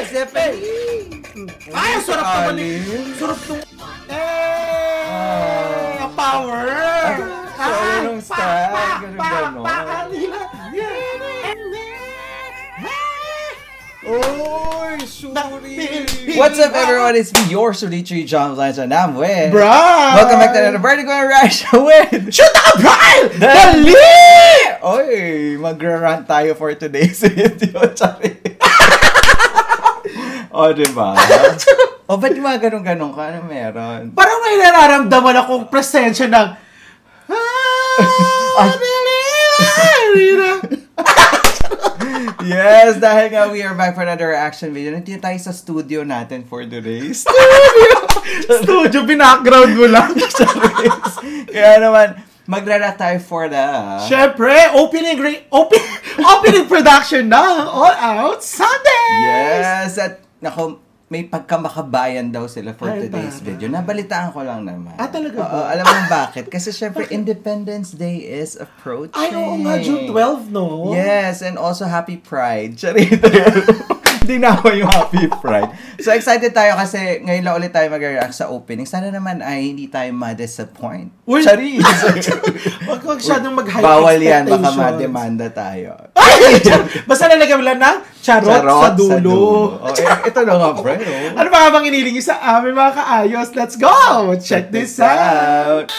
Ay, ang sarap naman eh. Sarap nung... Power! Anong style? Ganun. Oy, sorry. What's up, everyone? It's me, your Solitree John Blanchard, and I'm with... Bro! Welcome back to another Vertigo and Reaction with... Shoot ka, Brian! Dali! Oy, magra-rant tayo for today's video. O, diba? O, ba't yung mga ganun-ganun ka? Ano meron? Parang may nararamdaman akong presensya ng... Yes, dahil nga we are back for another reaction video. Nandito tayo sa studio natin for today's Studio, background mo lang. Kaya naman, magra-react tayo for the... Siyempre, opening production na All Out Sundays! Yes, at nako, may pagkamakabayan daw sila for Ay, today's tara. video. Nabalitaan ko lang naman. Talaga ba? Alam mo bakit? Kasi syempre, Independence Day is approaching. Ay, oo nga, June 12, no? Yes, and also Happy Pride. Charito. Hindi na ako yung Happy Pride. So, excited tayo kasi ngayon lang ulit tayo mag-react sa opening. Sana naman ay hindi tayo ma-disappoint. Uy! Charis! Huwag masyadong mag-high Bawal yan, baka expectations. ma-demanda tayo. Ay! Basta lalagyan mo lang ng charot sa dulo. Oh, ito na nga, bro. Ano ba habang iniling sa amin, mga kaayos? Let's go! Check this out!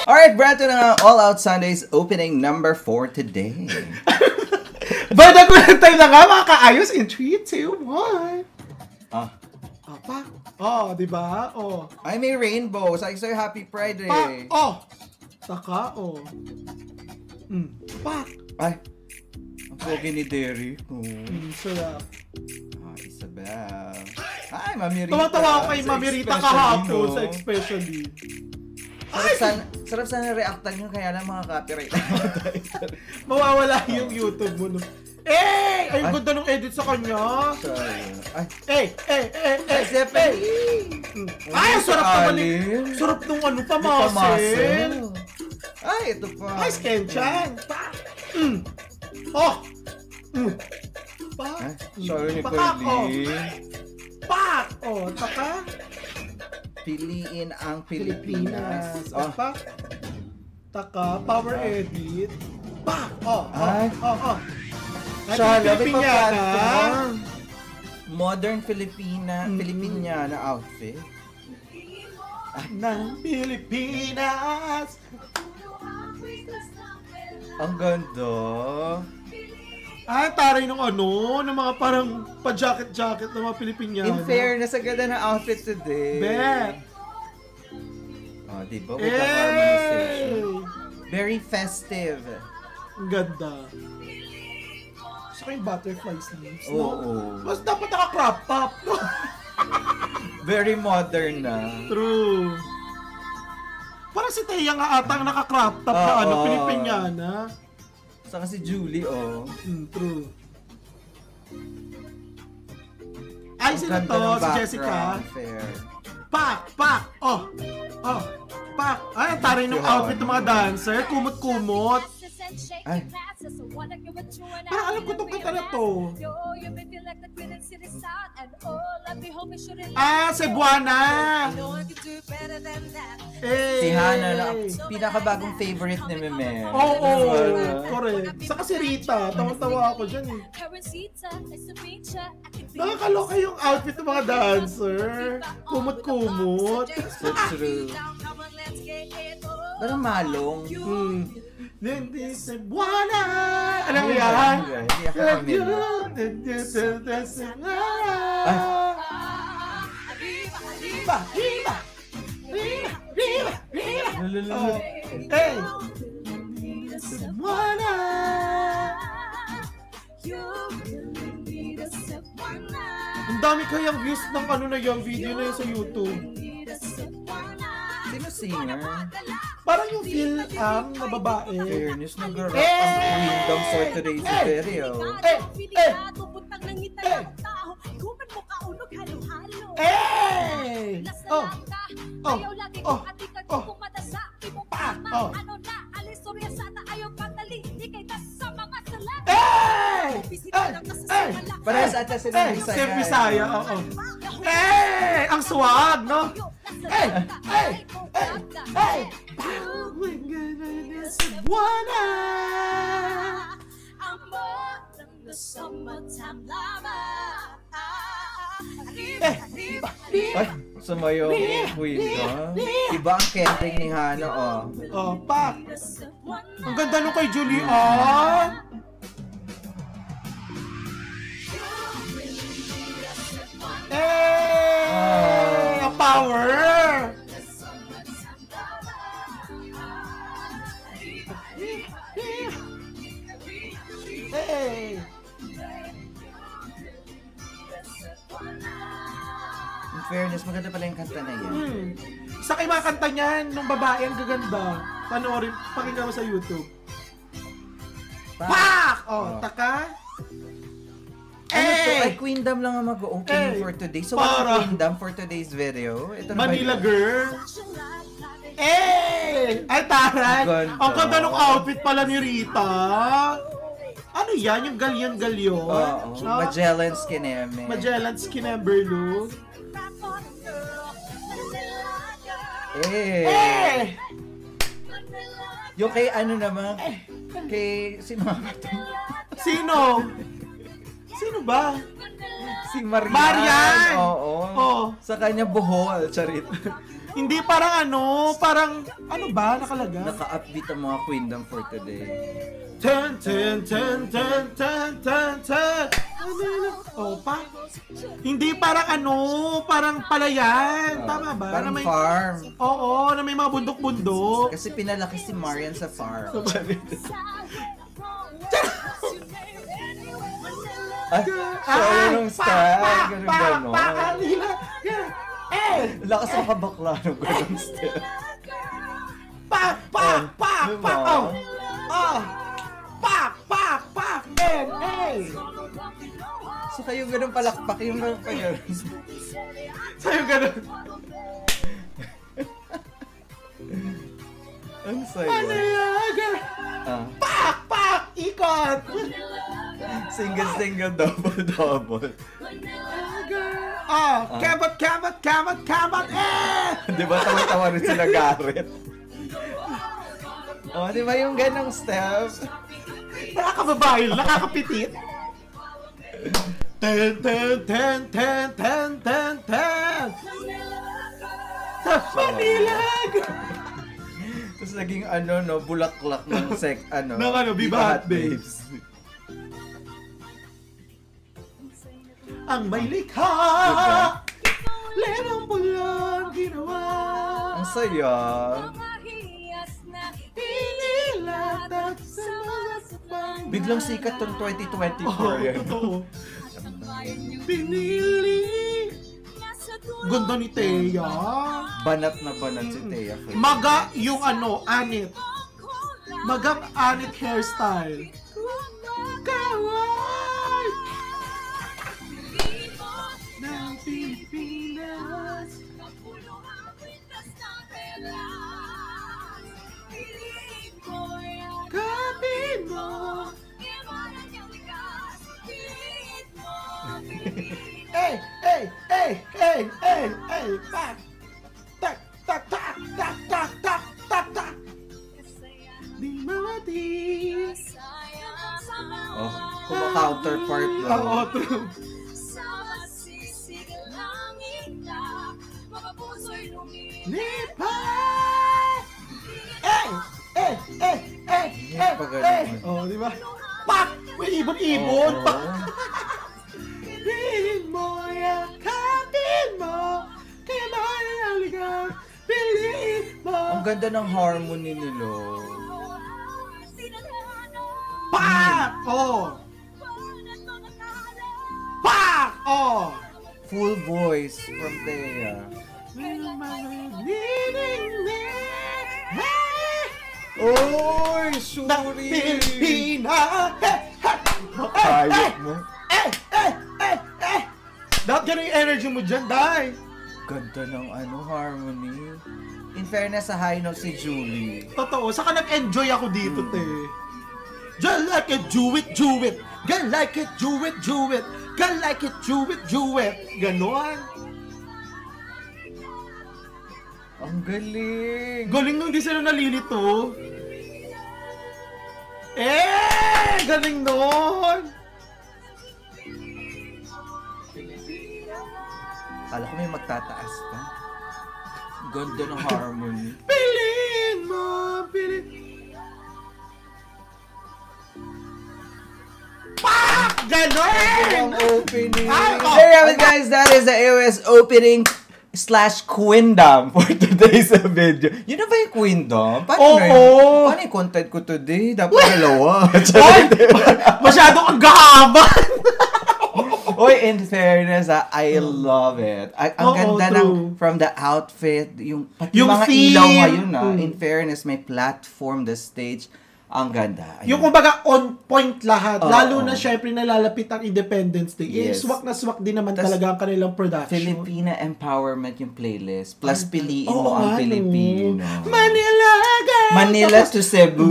Alright, Brad, ito na nga All Out Sundays opening number 4 today. Bada ko lang tayo na nga, mga kaayos, in 3, 2, 1. Pa. Oh, di ba? Oh. Ay, may rainbow. Sabi sa'yo, Happy Pride eh. Pa. Oh. Taka, oh. Pa. Ay. Ang pogi ni Derry. Oh. Sarap. Isabel. Ay, Mami Rita. Tawa-tawa ako kay Mami Rita kahapon sa especially. Sarap sana reactan nyo, kaya lang mga copyright. Mawawala yung YouTube mo. No? Ay, ang ganda nung edit sa kanya. Ay, Ay, ang sarap naman eh. Sarap nung ano, pamasin. Ay, ito pa. Ay, Skenchan. Oh. Pa. Sorry ni Pakak, oh. Pearly. Pak. Oh, taka. Piliin ang Pilipinas. Oh. Pa. Taka, power edit. Pa. Oh. Ay. Oh. Siya, Filipiniana. Modern Filipiniana outfit. Ng Pilipinas. Ang ganda. Ay, taray ng ano, ng mga parang pa-jacket-jacket ng mga Pilipiniana. In fairness, ang ganda ng outfit today. Bet. Oh, diba? With the harmonization. Very festive. Ang ganda. Saka yung butterfly sleeves, no? Oo. Mas dapat naka-crop top. Very modern na. True. Parang si Teya nga atang naka-crop top na ano, Pilipiniana. Saka si Julie, oh. True. Ay, sino Ganda to? ng Si Jessica? fair. Pak! Oh! Pak! Ay, ang taray ng outfit ng mga dancer. Kumot-kumot. Ay. Parang alam ko itong kanta na to. Cebuana! Si Hana na pinakabagong favorite ni Meme. Oo, correct. Saka si Rita, tawa-tawa ako dyan eh. Nakakaloka yung outfit ng mga dancer. Kumot-kumot. So true. Parang malong. Hindi Cebuana! Alam mo yan? Hindi ako familiar. Riba! Hey! Cebuana! Ang dami kayang views ng ano na yung video na yun sa YouTube. Sino singer? Parang yung Phil Am na babae. Fairness, nag-rock ang queen daw for today's video. Ayaw lagi kong atikag kung madasa. Imong pama, ano na, alistorya sana. Ayaw patali, ikay tas sa mga salat. Parehas ata sila ng Bisaya. Same Bisaya, oo. Ang swag, no? We're gonna Cebuana. The summertime lava. Ay, sumayo ang queen, no? Iba ang kending ni Hana, oh. Oh, pak. Ang ganda nung kay Julian. Ang power. Hey. In fairness, maganda pala yung kanta na yan. Sa kay mga kanta niyan, nung babae, ang gaganda. Panoorin, pakinggan mo sa YouTube. Pak! Oh, taka. Ano to? Ay, Queendom lang ang mag-opening for today. So, Para. what's Queendom for today's video? Ito na Manila ba yun? Girl. Ay, taray! Ganda. Ang ganda ng outfit pala ni Rita. Ano yan? Yung galyon-galyon? Oo. Magellan's Kineme. Magellan's Kinemberlo. Yung kay ano naman, kay sino nga to? Sino? Sino ba? Si Marian. Marian! Oo. Oo. Sa kanya buhol, charit. Hindi parang ano ba nakalagay? Naka-upbeat ang mga Queendom for today. Ten, ten, ten, ten, ten, ten, ten. Oh, pa? Hindi parang parang palayan. Tama ba? Parang Na may, farm. Oo, na may mga bundok-bundok. Kasi pinalaki si Marian sa farm. Ay, so yung style, ganun. Lakas ang kabakla ng ganun style. Pak! So kayo ganun palakpak, yung ganun pa yun. Sa'yo ganun. Ang sayo. Panayaga! Pak! Ikot! Single, double. Kabat! Di ba tawa-tawa rin sila Garrett? Oh, di ba yung ganong step? Nakakababae, nakakapitit. Ten. Sa Manila! Tapos naging bulaklak ng Viva Hot Babes. Ang may likha, lemang bulan ginawa. Ang saya. Inilatag sa mga sabang. Biglang sikat tong 2024 yan. Totoo. Pinili. Ganda ni Thea. Banat na banat si Thea. Maga yung anit. Magang anit hairstyle. Kaway! Ng Pilipinas. Kapit mo. Pak! Tak! Di mati. Oh, kuma-counterpart lang. Oo, true. Nepal! Oh, di ba? Pak! May ibon-ibon! Oo. Pak! Piling mo, yakapin mo, kaya mahaligang piliin mo. Ang ganda ng harmony nila. Pak! Oh! Pak! Oh! Full voice from Thea. Oy, Shuri! Pilipina! Hayop mo. Dapat ganun yung energy mo dyan, Day. Ganda ng harmony. In fairness, sa high note si Julie. Totoo, saka nag-enjoy ako dito, te. Girl like it, do it, do it. Girl like it, do it, do it. Girl like it, do it, do it. Ganon. Ang galing. Galing nung di sila nalilito. Galing nun. Kala ko may magtataas pa. Ganda ng harmony. Pilin mo, pilin. Pak! Ganon! Ang opening. Ay, oh, There you have it, guys. That is the AOS opening / Queendom for today's video. Yun na ba yung Queendom? Paano yung content ko today? Dapat dalawa. Masyado kang gahaman. Oy, in fairness, I love it. Ang ganda ng, from the outfit, yung mga theme. ilaw ngayon in fairness, may platform, the stage. Ang ganda. Yung kumbaga on point lahat. Lalo na syempre nalalapit ang Independence Day. Yes. Swak na swak din naman talaga ang kanilang production. Filipina Empowerment yung playlist. Plus, piliin mo ang Filipino. Manila to Cebu.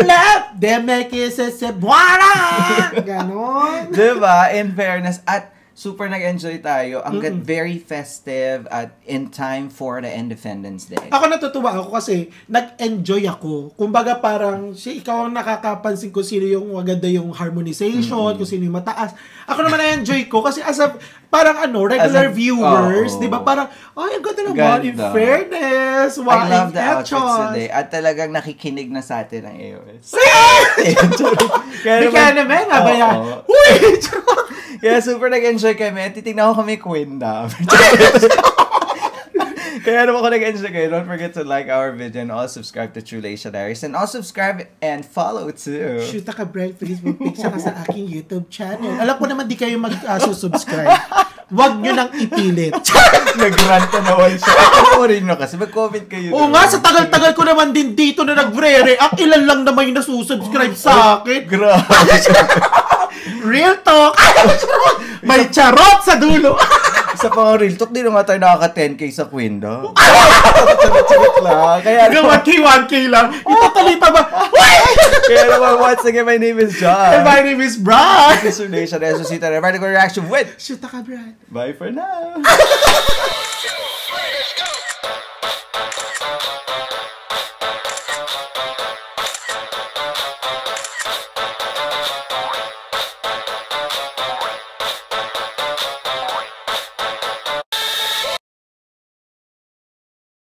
Left, they make it sa Cebuana. Ganon. Diba? In fairness. At super nag-enjoy tayo. Ang very festive at in time for the Independence Day. Ako natutuwa ako kasi nag-enjoy ako. Kumbaga parang ikaw ang nakakapansin ko sino yung maganda yung harmonization, kung sino yung mataas. Ako naman na-enjoy ko kasi as a parang regular viewers, di ba? Parang, ay, ang ganda naman. In fairness. I love the outfits today. At talagang nakikinig na sa atin ang AOS. Kaya naman, abaya. Kaya super nag-enjoy kami. Titignan ko kami Queendom. Kaya naman ko nag-enjoy kayo. Don't forget to like our video and also subscribe to True Leisha Diaries. And also subscribe and follow too. Shoot ka, Brent. Facebook page ka sa aking YouTube channel. Alam ko naman di kayo mag-subscribe. Huwag nyo nang ipilit. Nag-rant na naman siya. Ako rin nyo kasi. Mag-comment kayo. Oo nga, sa tagal-tagal ko naman din dito na nag-re-react. Ilan lang naman yung nasusubscribe sa akin. Grabe. Real talk! May charot sa dulo! Isa pa nga real talk, di naman tayo nakaka-10K sa Queendom. Charot lang. Kaya naman, 1K lang. Itatalita ba? Kaya naman, once again, my name is John. And my name is Brad. This is Nation. This is Sita. Vertical Reaction with Shoot ka, Brad. Bye for now.